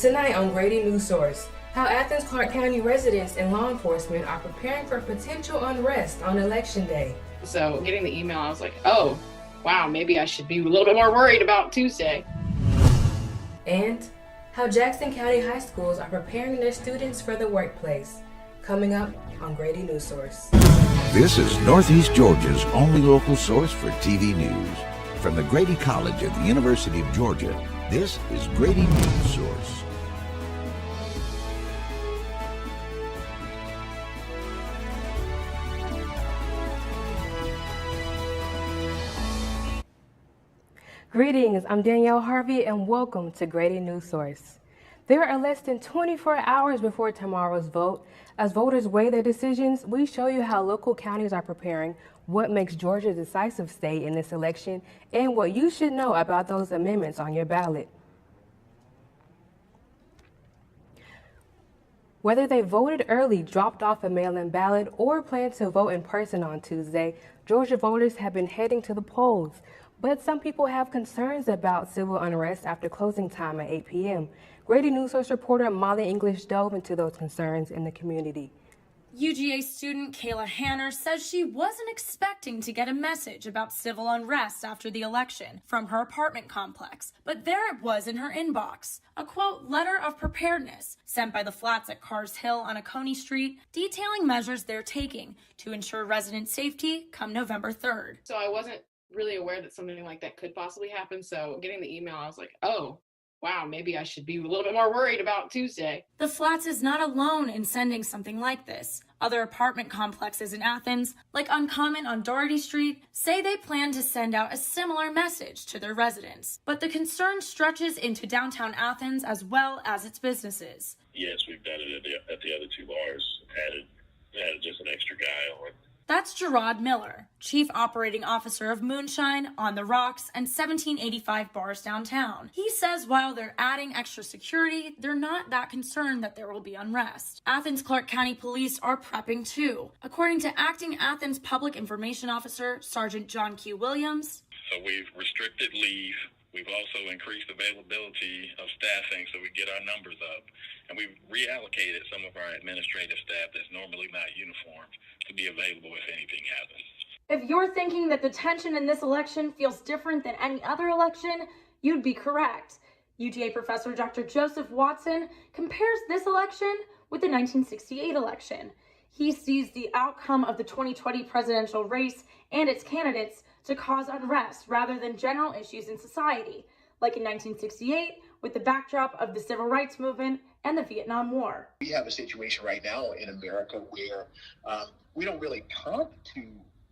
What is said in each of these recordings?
Tonight on Grady Newsource, how Athens Clarke County residents and law enforcement are preparing for potential unrest on Election Day. So getting the email, I was like, oh, wow, maybe I should be a little bit more worried about Tuesday. And how Jackson County high schools are preparing their students for the workplace. Coming up on Grady Newsource. This is Northeast Georgia's only local source for TV news. From the Grady College at the University of Georgia, this is Grady Newsource. Greetings, I'm Danielle Harvey and welcome to Grady Newsource. There are less than 24 hours before tomorrow's vote. As voters weigh their decisions, we show you how local counties are preparing, what makes Georgia a decisive state in this election, and what you should know about those amendments on your ballot. Whether they voted early, dropped off a mail-in ballot, or plan to vote in person on Tuesday, Georgia voters have been heading to the polls. But some people have concerns about civil unrest after closing time at 8 p.m. Grady Newsource reporter Molly English dove into those concerns in the community. UGA student Kayla Hanner says she wasn't expecting to get a message about civil unrest after the election from her apartment complex, but there it was in her inbox. A quote, letter of preparedness sent by the flats at Carrs Hill on Oconee Street, detailing measures they're taking to ensure resident safety come November 3rd. So I wasn't really aware that something like that could possibly happen. So getting the email, I was like, oh, wow, maybe I should be a little bit more worried about Tuesday. The Flats is not alone in sending something like this. Other apartment complexes in Athens, like Uncommon on Doherty Street, say they plan to send out a similar message to their residents. But the concern stretches into downtown Athens as well as its businesses. Yes, we've done it at the other two bars, added just an extra guy on. That's Gerard Miller, Chief Operating Officer of Moonshine, On the Rocks, and 1785 bars downtown. He says while they're adding extra security, they're not that concerned that there will be unrest. Athens Clarke County Police are prepping too. According to Acting Athens Public Information Officer Sergeant John Q. Williams. So we've restricted leave. We've also increased availability of staffing so we get our numbers up. And we've reallocated some of our administrative staff that's normally not uniformed to be available if anything happens. If you're thinking that the tension in this election feels different than any other election, you'd be correct. UGA professor Dr. Joseph Watson compares this election with the 1968 election. He sees the outcome of the 2020 presidential race and its candidates to cause unrest rather than general issues in society, like in 1968 with the backdrop of the Civil Rights Movement and the Vietnam War. We have a situation right now in America where we don't really talk to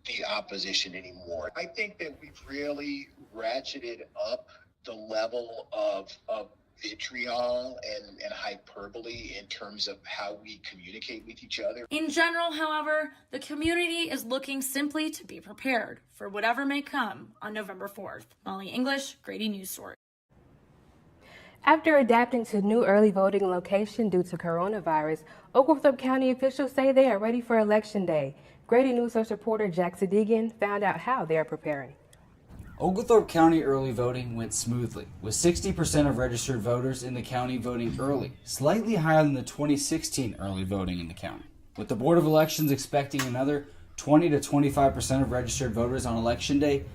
the opposition anymore. I think that we've really ratcheted up the level of vitriol and hyperbole in terms of how we communicate with each other. In general, however, the community is looking simply to be prepared for whatever may come on November 4th. Molly English, Grady Newsource. After adapting to new early voting location due to coronavirus, Oglethorpe County officials say they are ready for Election Day. Grady Newsource reporter Jack Sadigan found out how they are preparing. Oglethorpe County early voting went smoothly, with 60% of registered voters in the county voting early, slightly higher than the 2016 early voting in the county. With the Board of Elections expecting another 20 to 25% of registered voters on Election Day,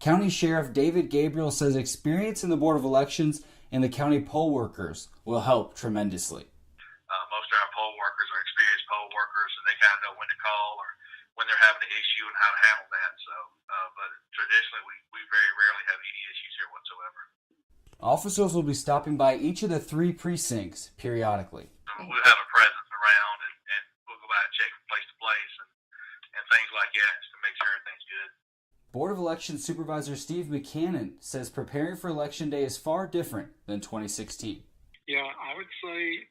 County Sheriff David Gabriel says experience in the Board of Elections and the county poll workers will help tremendously. Most of our poll workers are experienced poll workers, and they kind of know when to call or when they're having an issue and how to handle that. So, but traditionally, we very rarely have any issues here whatsoever. Officers will be stopping by each of the 3 precincts periodically. We'll have a presence around, and we'll go by and check from place to place and things like that just to make sure everything's good. Board of Elections Supervisor Steve McCannon says preparing for Election Day is far different than 2016. Yeah, I would say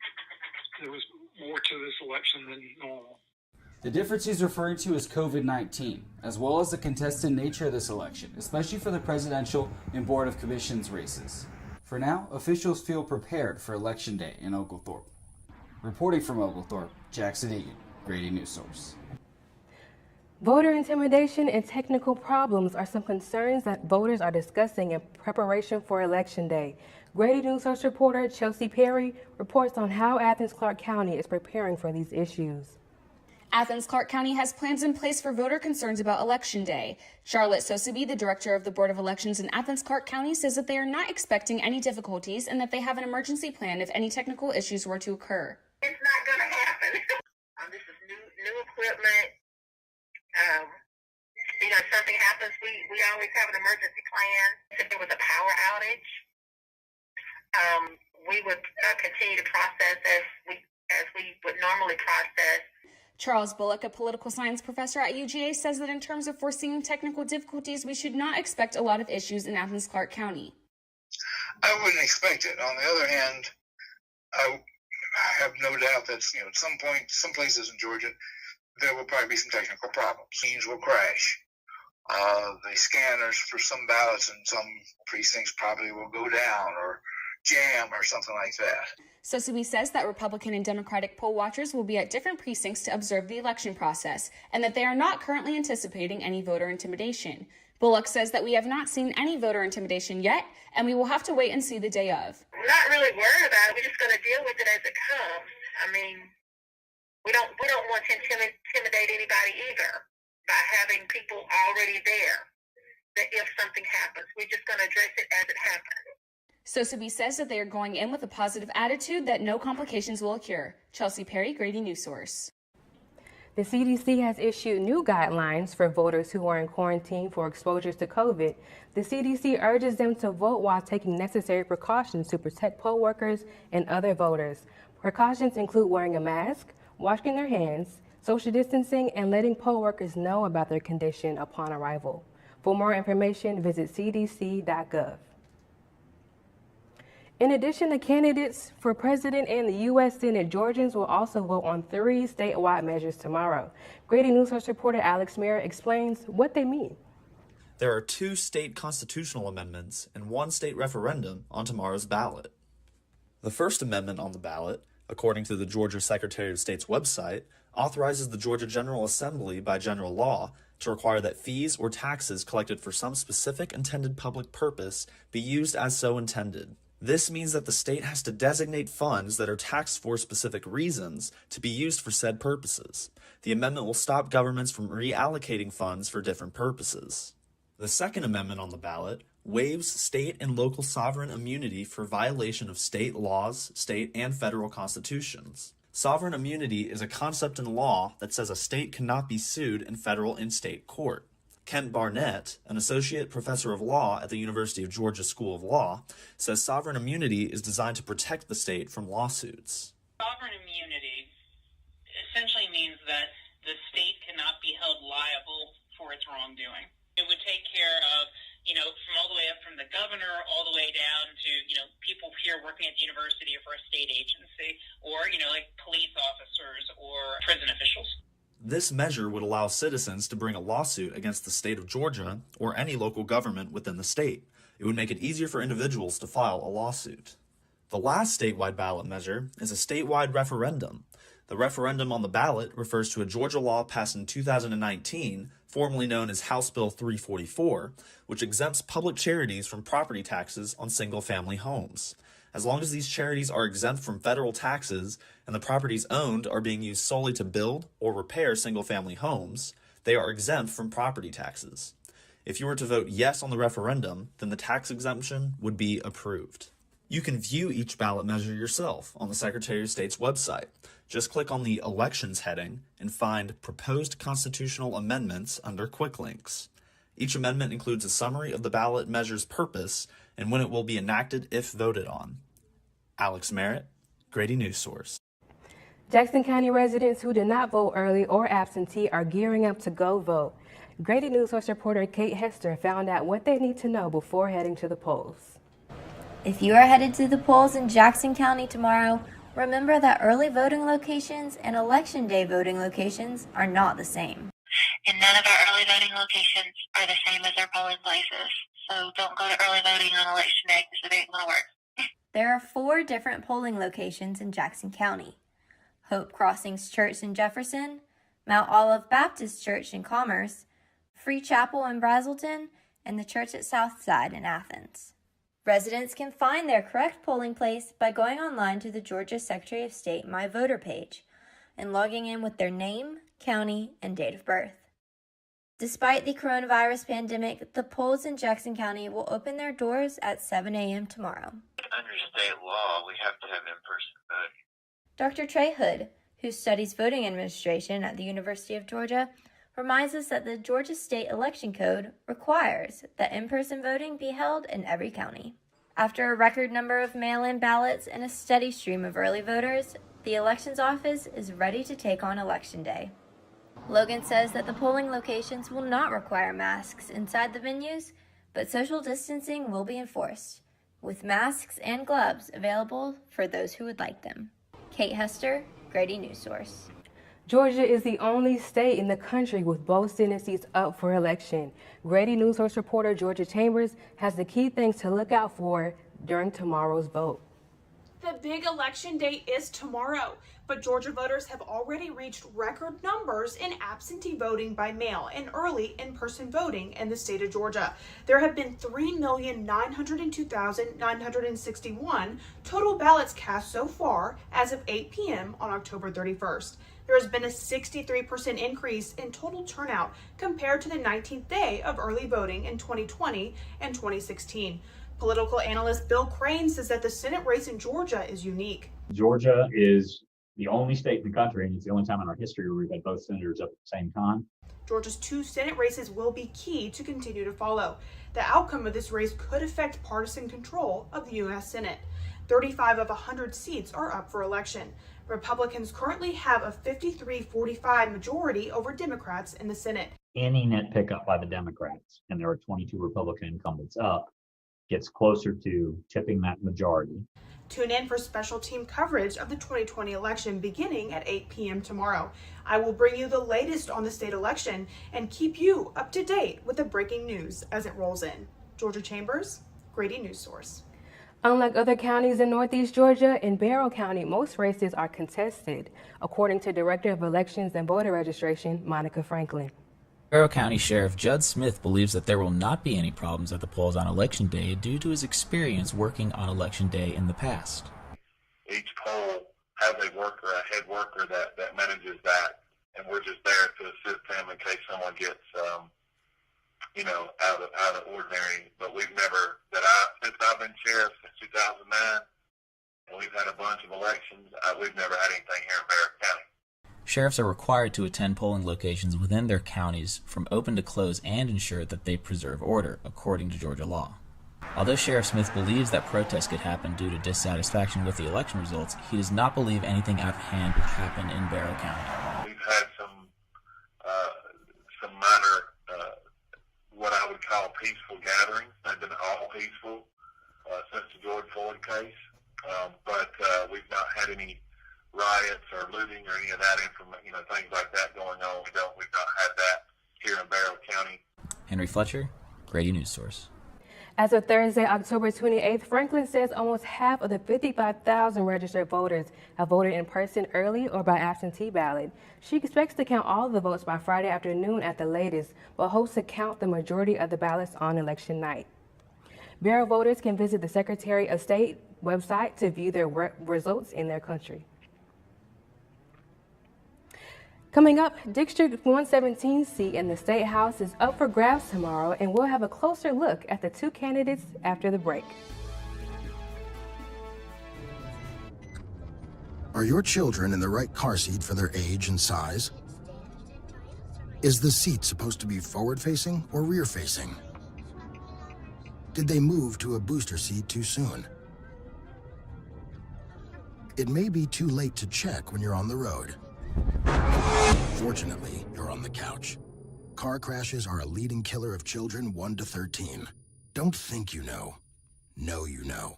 there was more to this election than normal. The difference he's referring to is COVID-19, as well as the contested nature of this election, especially for the presidential and Board of Commissions races. For now, officials feel prepared for Election Day in Oglethorpe. Reporting from Oglethorpe, Jack Sadigan, Grady Newsource. Voter intimidation and technical problems are some concerns that voters are discussing in preparation for Election Day. Grady Newsource reporter Chelsea Perry reports on how Athens-Clarke County is preparing for these issues. Athens-Clarke County has plans in place for voter concerns about Election Day. Charlotte Sosaby, the director of the Board of Elections in Athens-Clarke County, says that they are not expecting any difficulties and that they have an emergency plan if any technical issues were to occur. It's not going to happen. This is new equipment. If something happens, we always have an emergency plan. If there was a power outage, we would continue to process as we would normally process. Charles Bullock, a political science professor at UGA, says that in terms of foreseeing technical difficulties, we should not expect a lot of issues in Athens-Clarke County. I wouldn't expect it. On the other hand, I have no doubt that at some point, some places in Georgia, there will probably be some technical problems. Machines will crash. The scanners for some ballots in some precincts probably will go down or jam or something like that. Sosaby says that Republican and Democratic poll watchers will be at different precincts to observe the election process and that they are not currently anticipating any voter intimidation. Bullock says that we have not seen any voter intimidation yet, and we will have to wait and see the day of. We're not really worried about it. We're just going to deal with it as it comes. I mean, we don't want to intimidate anybody either by having people already there. That if something happens, we're just going to address it as it happens. Sosaby says that they are going in with a positive attitude that no complications will occur. Chelsea Perry, Grady Newsource. The CDC has issued new guidelines for voters who are in quarantine for exposures to COVID. The CDC urges them to vote while taking necessary precautions to protect poll workers and other voters. Precautions include wearing a mask, washing their hands, social distancing, and letting poll workers know about their condition upon arrival. For more information, visit cdc.gov. In addition to candidates for president and the U.S. Senate, Georgians will also vote on 3 statewide measures tomorrow. Grady Newsource reporter Alex Merritt explains what they mean. There are 2 state constitutional amendments and 1 state referendum on tomorrow's ballot. The First Amendment on the ballot, according to the Georgia Secretary of State's website, authorizes the Georgia General Assembly by general law to require that fees or taxes collected for some specific intended public purpose be used as so intended. This means that the state has to designate funds that are taxed for specific reasons to be used for said purposes. The amendment will stop governments from reallocating funds for different purposes. The Second Amendment on the ballot waives state and local sovereign immunity for violation of state laws, state and federal constitutions. Sovereign immunity is a concept in law that says a state cannot be sued in federal and state court. Kent Barnett, an associate professor of law at the University of Georgia School of Law, says sovereign immunity is designed to protect the state from lawsuits. Sovereign immunity essentially means that the state cannot be held liable for its wrongdoing. It would take care of, from all the way up from the governor all the way down to, people here working at the university or for a state agency or, like police officers or prison officials. This measure would allow citizens to bring a lawsuit against the state of Georgia or any local government within the state. It would make it easier for individuals to file a lawsuit. The last statewide ballot measure is a statewide referendum. The referendum on the ballot refers to a Georgia law passed in 2019, formerly known as House Bill 344, which exempts public charities from property taxes on single-family homes. As long as these charities are exempt from federal taxes and the properties owned are being used solely to build or repair single-family homes, they are exempt from property taxes. If you were to vote yes on the referendum, then the tax exemption would be approved. You can view each ballot measure yourself on the Secretary of State's website. Just click on the Elections heading and find Proposed Constitutional Amendments under Quick Links. Each amendment includes a summary of the ballot measure's purpose and when it will be enacted if voted on. Alex Merritt, Grady Newsource. Jackson County residents who did not vote early or absentee are gearing up to go vote. Grady Newsource reporter Kate Hester found out what they need to know before heading to the polls. If you are headed to the polls in Jackson County tomorrow, remember that early voting locations and Election Day voting locations are not the same. And none of our early voting locations are the same as our polling places. So don't go to early voting on Election Day because it ain't going to work. There are 4 different polling locations in Jackson County: Hope Crossings Church in Jefferson, Mount Olive Baptist Church in Commerce, Free Chapel in Brazelton, and the church at Southside in Athens. Residents can find their correct polling place by going online to the Georgia Secretary of State My Voter page and logging in with their name, county, and date of birth. Despite the coronavirus pandemic, the polls in Jackson County will open their doors at 7 a.m. tomorrow. Under state law, we have to have in-person voting. Dr. Trey Hood, who studies voting administration at the University of Georgia, reminds us that the Georgia State Election Code requires that in-person voting be held in every county. After a record number of mail-in ballots and a steady stream of early voters, the Elections Office is ready to take on Election Day. Logan says that the polling locations will not require masks inside the venues, but social distancing will be enforced, with masks and gloves available for those who would like them. Kate Hester, Grady Newsource. Georgia is the only state in the country with both Senate seats up for election. Grady Newsource reporter Georgia Chambers has the key things to look out for during tomorrow's vote. The big election day is tomorrow, but Georgia voters have already reached record numbers in absentee voting by mail and early in-person voting in the state of Georgia. There have been 3,902,961 total ballots cast so far as of 8 p.m. on October 31st. There has been a 63% increase in total turnout compared to the 19th day of early voting in 2020 and 2016. Political analyst Bill Crane says that the Senate race in Georgia is unique. Georgia is the only state in the country, and it's the only time in our history where we've had both senators up at the same time. Georgia's 2 Senate races will be key to continue to follow. The outcome of this race could affect partisan control of the U.S. Senate. 35 of 100 seats are up for election. Republicans currently have a 53-45 majority over Democrats in the Senate. Any net pickup by the Democrats, and there are 22 Republican incumbents up, gets closer to tipping that majority. Tune in for special team coverage of the 2020 election beginning at 8 p.m. tomorrow. I will bring you the latest on the state election and keep you up to date with the breaking news as it rolls in. Georgia Chambers, Grady Newsource. Unlike other counties in Northeast Georgia, in Barrow County, most races are contested, according to Director of Elections and Voter Registration, Monica Franklin. Barrow County Sheriff Judd Smith believes that there will not be any problems at the polls on Election Day due to his experience working on Election Day in the past. Each poll has a worker, a head worker that manages that, and we're just there to assist them in case someone gets, out of the ordinary. But we've never, since I've been sheriff since 2009, and we've had a bunch of elections, we've never had anything here in Barrow County. Sheriffs are required to attend polling locations within their counties from open to close and ensure that they preserve order, according to Georgia law. Although Sheriff Smith believes that protests could happen due to dissatisfaction with the election results, he does not believe anything out of hand will happen in Barrow County. We've had some minor, what I would call peaceful gatherings. They've been all peaceful since the George Floyd case, but we've not had any riots or looting or any of that things like that going on. We've not had that here in Barrow County. Henry Fletcher, Grady Newsource. As of Thursday, October 28th, Franklin says almost half of the 55,000 registered voters have voted in person early or by absentee ballot. She expects to count all of the votes by Friday afternoon at the latest, but hopes to count the majority of the ballots on election night. Barrow voters can visit the Secretary of State website to view their results in their country. Coming up, District 117 seat in the State House is up for grabs tomorrow, and we'll have a closer look at the 2 candidates after the break. Are your children in the right car seat for their age and size? Is the seat supposed to be forward-facing or rear-facing? Did they move to a booster seat too soon? It may be too late to check when you're on the road. Fortunately, you're on the couch. Car crashes are a leading killer of children 1 to 13. Don't think you know. Know you know.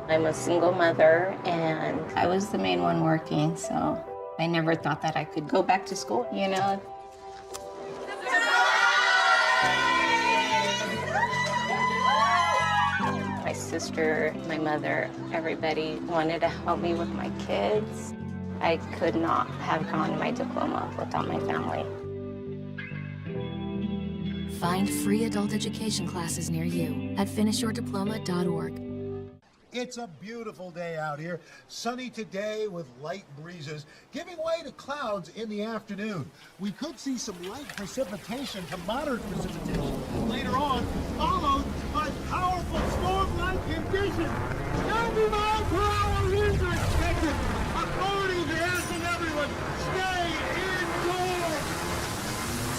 I'm a single mother, and I was the main one working, so I never thought that I could go back to school, you know? My sister, my mother, everybody wanted to help me with my kids. I could not have gone my diploma without my family. Find free adult education classes near you at finishyourdiploma.org. It's a beautiful day out here. Sunny today with light breezes, giving way to clouds in the afternoon. We could see some light precipitation to moderate precipitation later on, followed by powerful storm-like conditions. 90 mile per hour winds are expected. Authorities are asking everyone, stay indoors.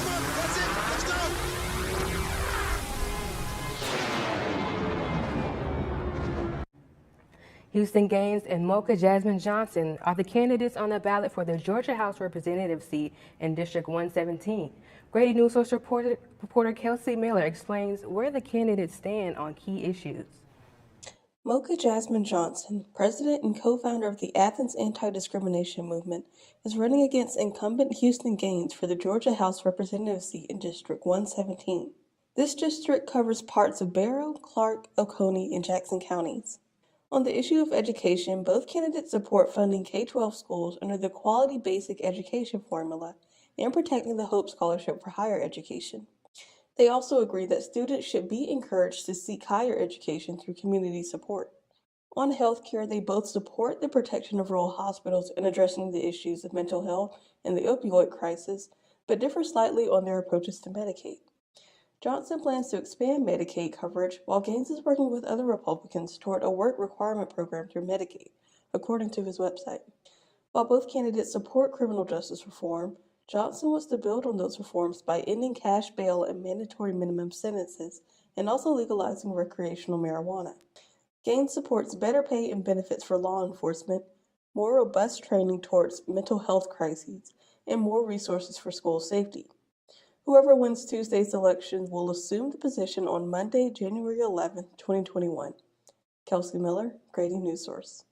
Come on, that's it. Let's go. Houston Gaines and Mocha Jasmine Johnson are the candidates on the ballot for the Georgia House Representative seat in District 117. Grady Newsource reporter Kelsey Miller explains where the candidates stand on key issues. Mocha Jasmine Johnson, president and co-founder of the Athens Anti-Discrimination Movement, is running against incumbent Houston Gaines for the Georgia House Representative seat in District 117. This district covers parts of Barrow, Clark, Oconee, and Jackson counties. On the issue of education, both candidates support funding K-12 schools under the Quality Basic Education Formula and protecting the Hope Scholarship for higher education. They also agree that students should be encouraged to seek higher education through community support. On healthcare, they both support the protection of rural hospitals and addressing the issues of mental health and the opioid crisis, but differ slightly on their approaches to Medicaid. Johnson plans to expand Medicaid coverage, while Gaines is working with other Republicans toward a work requirement program through Medicaid, according to his website. While both candidates support criminal justice reform, Johnson wants to build on those reforms by ending cash bail and mandatory minimum sentences, and also legalizing recreational marijuana. Gaines supports better pay and benefits for law enforcement, more robust training towards mental health crises, and more resources for school safety. Whoever wins Tuesday's election will assume the position on Monday, January 11, 2021. Kelsey Miller, Grady Newsource.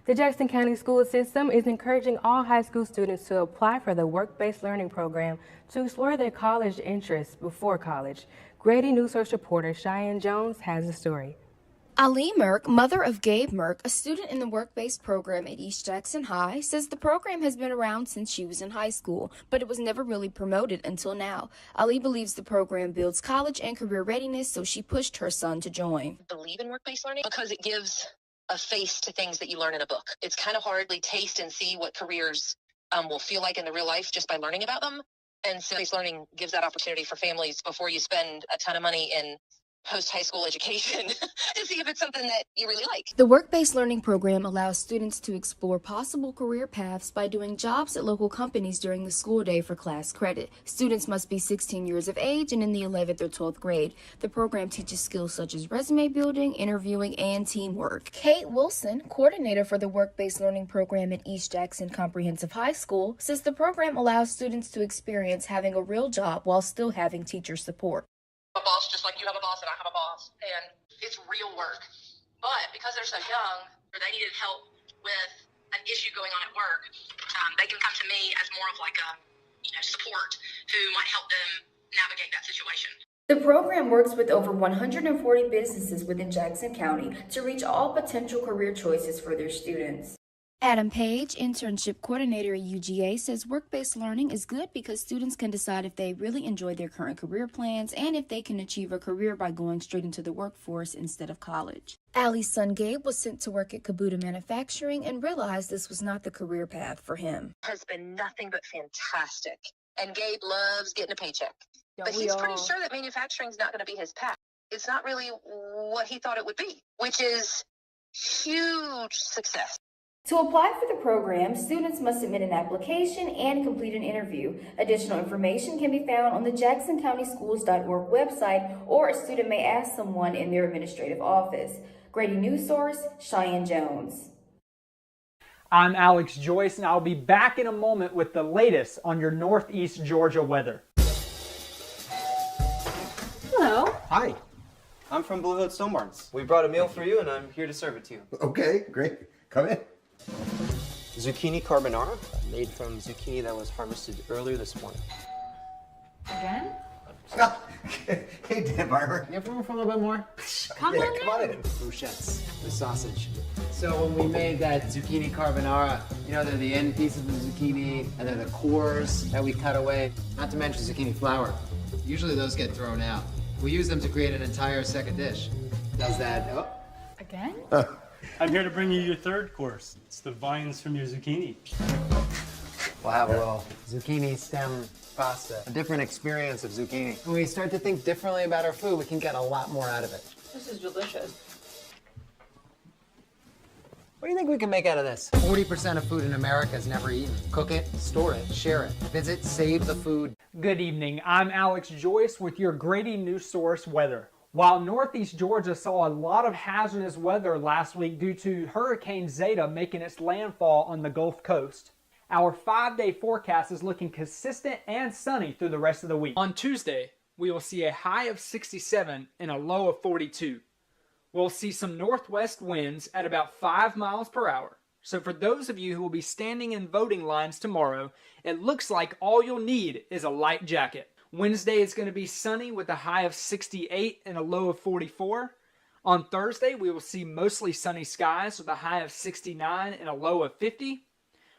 The Jackson County school system is encouraging all high school students to apply for the WorkBased Learning program to explore their college interests before college. Grady Newsource reporter Cheyenne Jones has the story. Ali Merck, mother of Gabe Merck, a student in the work-based program at East Jackson High, says the program has been around since she was in high school, but it was never really promoted until now. Ali believes the program builds college and career readiness, so she pushed her son to join. I believe in work-based learning because it gives a face to things that you learn in a book. It's kind of hard to taste and see what careers will feel like in the real life just by learning about them. And so work-based learning gives that opportunity for families before you spend a ton of money in post-high school education to see if it's something that you really like. The work-based learning program allows students to explore possible career paths by doing jobs at local companies during the school day for class credit. Students must be 16 years of age and in the 11th or 12th grade. The program teaches skills such as resume building, interviewing, and teamwork. Kate Wilson, coordinator for the work-based learning program at East Jackson Comprehensive High School, says the program allows students to experience having a real job while still having teacher support. A boss just like you have a boss and I have a boss, and it's real work. But because they're so young, or they needed help with an issue going on at work, they can come to me as more of like a support who might help them navigate that situation. The program works with over 140 businesses within Jackson County to reach all potential career choices for their students. Adam Page, internship coordinator at UGA, says work-based learning is good because students can decide if they really enjoy their current career plans and if they can achieve a career by going straight into the workforce instead of college. Allie's son Gabe was sent to work at Kabuta Manufacturing and realized this was not the career path for him. Has been nothing but fantastic. And Gabe loves getting a paycheck. But he's pretty sure that manufacturing is not going to be his path. It's not really what he thought it would be, which is huge success. To apply for the program, students must submit an application and complete an interview. Additional information can be found on the JacksonCountySchools.org website, or a student may ask someone in their administrative office. Grady Newsource, Cheyenne Jones. I'm Alex Joyce, and I'll be back in a moment with the latest on your Northeast Georgia weather. Hi, I'm from Blue Hood Stone Barns. We brought a meal for you, and I'm here to serve it to you. Okay, great. Come in. Zucchini carbonara, made from zucchini that was harvested earlier this morning. Again? Hey, Dan Barber. You have room for a little bit more? Come on Come on in. Bruschettes, the sausage. So when we made that zucchini carbonara, you know, they're the end pieces of the zucchini, and they're the cores that we cut away, not to mention zucchini flower. Usually those get thrown out. We use them to create an entire second dish. Does that, oh. Again? I'm here to bring you your third course. It's the vines from your zucchini. We'll have a little zucchini stem pasta, a different experience of zucchini. When we start to think differently about our food, we can get a lot more out of it. This is delicious. What do you think we can make out of this? 40% of food in America is never eaten. Cook it, store it, share it. Visit Save the Food. Good evening. I'm Alex Joyce with your Grady Newsource weather. While Northeast Georgia saw a lot of hazardous weather last week due to Hurricane Zeta making its landfall on the Gulf Coast, our 5-day forecast is looking consistent and sunny through the rest of the week. On Tuesday, we will see a high of 67 and a low of 42. We'll see some northwest winds at about 5 miles per hour. So for those of you who will be standing in voting lines tomorrow, it looks like all you'll need is a light jacket. Wednesday is going to be sunny with a high of 68 and a low of 44. On Thursday, we will see mostly sunny skies with a high of 69 and a low of 50.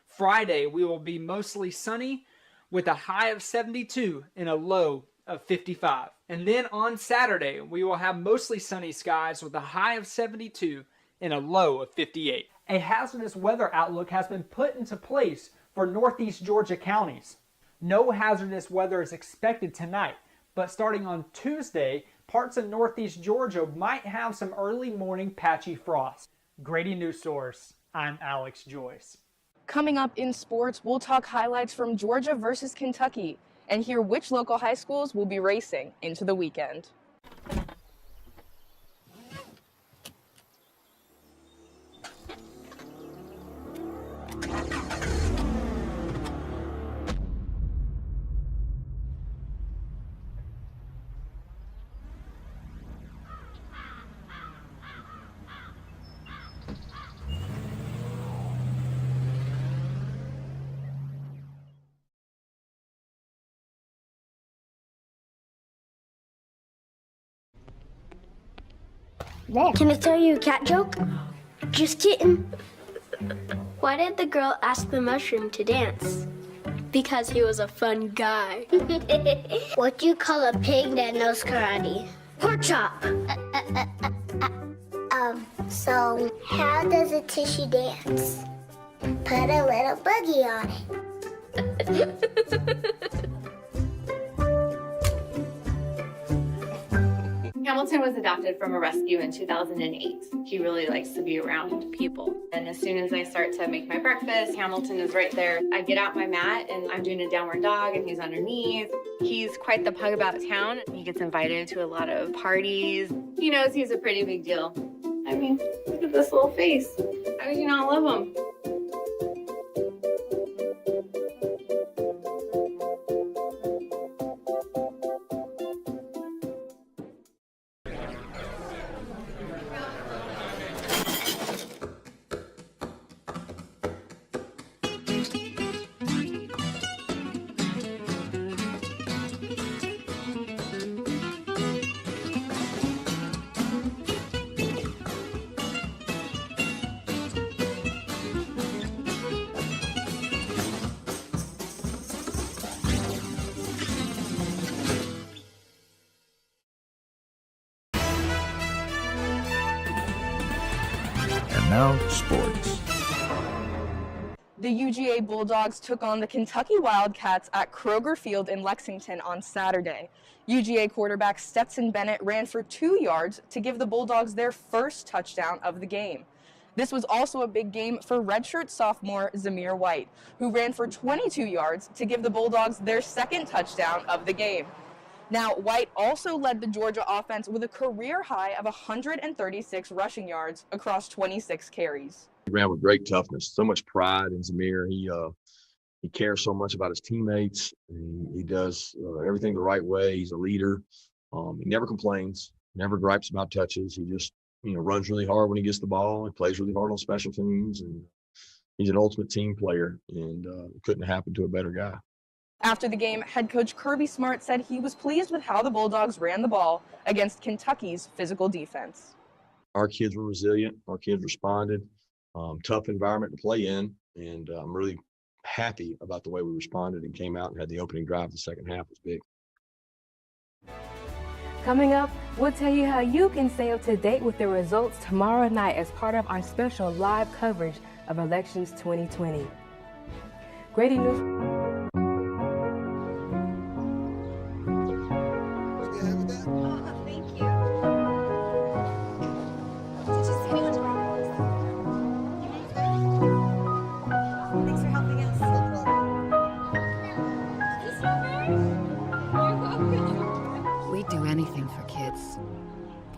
Friday, we will be mostly sunny with a high of 72 and a low of 55. And then on Saturday, we will have mostly sunny skies with a high of 72 and a low of 58. A hazardous weather outlook has been put into place for Northeast Georgia counties. No hazardous weather is expected tonight, but starting on Tuesday, parts of Northeast Georgia might have some early morning patchy frost. Grady Newsource, I'm Alex Joyce. Coming up in sports, we'll talk highlights from Georgia versus Kentucky and hear which local high schools will be racing into the weekend. Can I tell you a cat joke? Just kidding. Why did the girl ask the mushroom to dance? Because he was a fun guy. What do you call a pig that knows karate? Pork chop. So how does a tissue dance? Put a little boogie on it. Hamilton was adopted from a rescue in 2008. He really likes to be around people. And as soon as I start to make my breakfast, Hamilton is right there. I get out my mat and I'm doing a downward dog and he's underneath. He's quite the pug about town. He gets invited to a lot of parties. He knows he's a pretty big deal. I mean, look at this little face. How could you not love him? And now, sports. The UGA Bulldogs took on the Kentucky Wildcats at Kroger Field in Lexington on Saturday. UGA quarterback Stetson Bennett ran for 2 yards to give the Bulldogs their first touchdown of the game. This was also a big game for redshirt sophomore Zamir White, who ran for 22 yards to give the Bulldogs their second touchdown of the game. Now, White also led the Georgia offense with a career high of 136 rushing yards across 26 carries. He ran with great toughness, so much pride in Zamir. He cares so much about his teammates. He does everything the right way. He's a leader. He never complains, never gripes about touches. He just, runs really hard when he gets the ball. He plays really hard on special teams, and he's an ultimate team player, and it couldn't have happened to a better guy. After the game, head coach Kirby Smart said he was pleased with how the Bulldogs ran the ball against Kentucky's physical defense. Our kids were resilient. Our kids responded. Tough environment to play in, and I'm really happy about the way we responded and came out and had the opening drive. The second half was big. Coming up, we'll tell you how you can stay up to date with the results tomorrow night as part of our special live coverage of Elections 2020. Grady Newsource. We'd do anything for kids.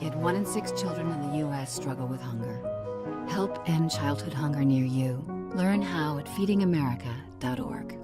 Yet 1 in 6 children in the U.S. struggle with hunger. Help end childhood hunger near you. Learn how at feedingamerica.org.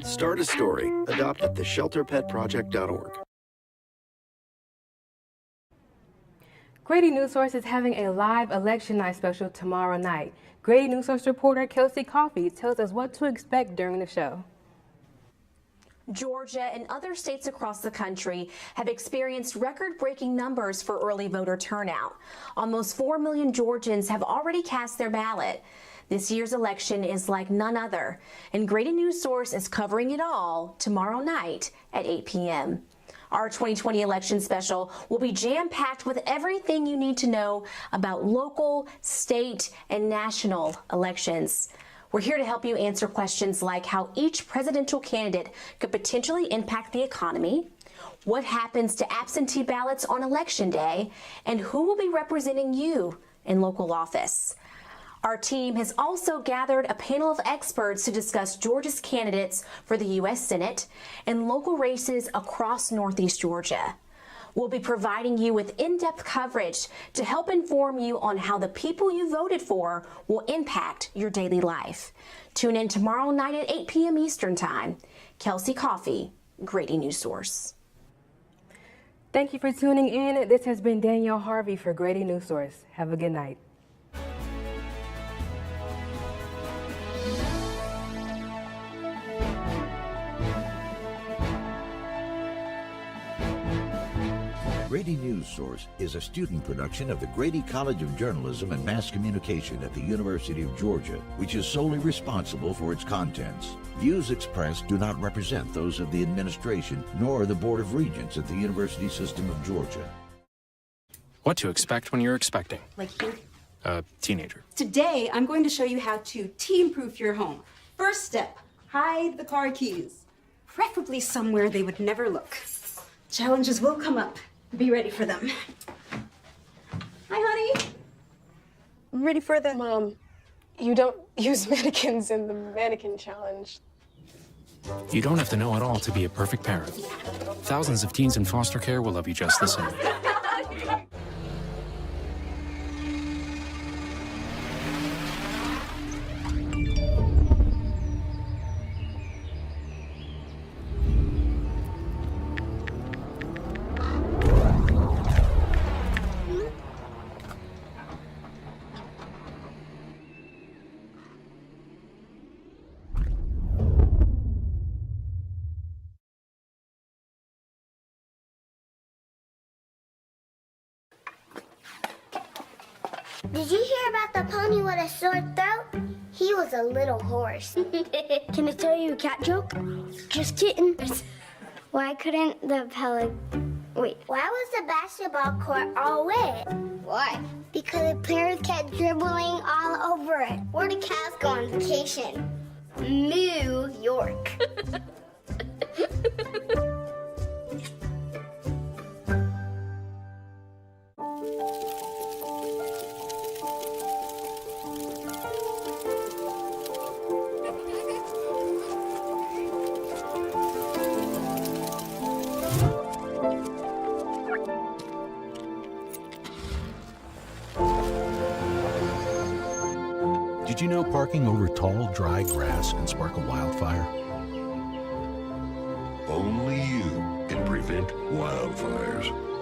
Start a story. Adopt at theshelterpetproject.org. Grady Newsource is having a live election night special tomorrow night. Grady Newsource reporter Kelsey Coffey tells us what to expect during the show. Georgia and other states across the country have experienced record-breaking numbers for early voter turnout. Almost 4 million Georgians have already cast their ballot. This year's election is like none other, and Grady Newsource is covering it all tomorrow night at 8 p.m. Our 2020 election special will be jam-packed with everything you need to know about local, state, and national elections. We're here to help you answer questions like how each presidential candidate could potentially impact the economy, what happens to absentee ballots on Election Day, and who will be representing you in local office. Our team has also gathered a panel of experts to discuss Georgia's candidates for the U.S. Senate and local races across Northeast Georgia. We'll be providing you with in-depth coverage to help inform you on how the people you voted for will impact your daily life. Tune in tomorrow night at 8 p.m. Eastern Time. Kelsey Coffey, Grady Newsource. Thank you for tuning in. This has been Danielle Harvey for Grady Newsource. Have a good night. Grady Newsource is a student production of the Grady College of Journalism and Mass Communication at the University of Georgia, which is solely responsible for its contents. Views expressed do not represent those of the administration nor the Board of Regents at the University System of Georgia. What to expect when you're expecting Like you. a teenager. Today, I'm going to show you how to teen-proof your home. First step, hide the car keys, preferably somewhere they would never look. Challenges will come up. Be ready for them. Hi, honey. I'm ready for the... Mom, you don't use mannequins in the mannequin challenge. You don't have to know it all to be a perfect parent. Thousands of teens in foster care will love you just the same. Did you hear about the pony with a sore throat? He was a little horse. Can I tell you a cat joke? Just kidding. Why couldn't the Wait, why was the basketball court all wet? Why? Because the players kept dribbling all over it. Where did cats go on vacation? New York. Did you know parking over tall, dry grass can spark a wildfire? Only you can prevent wildfires.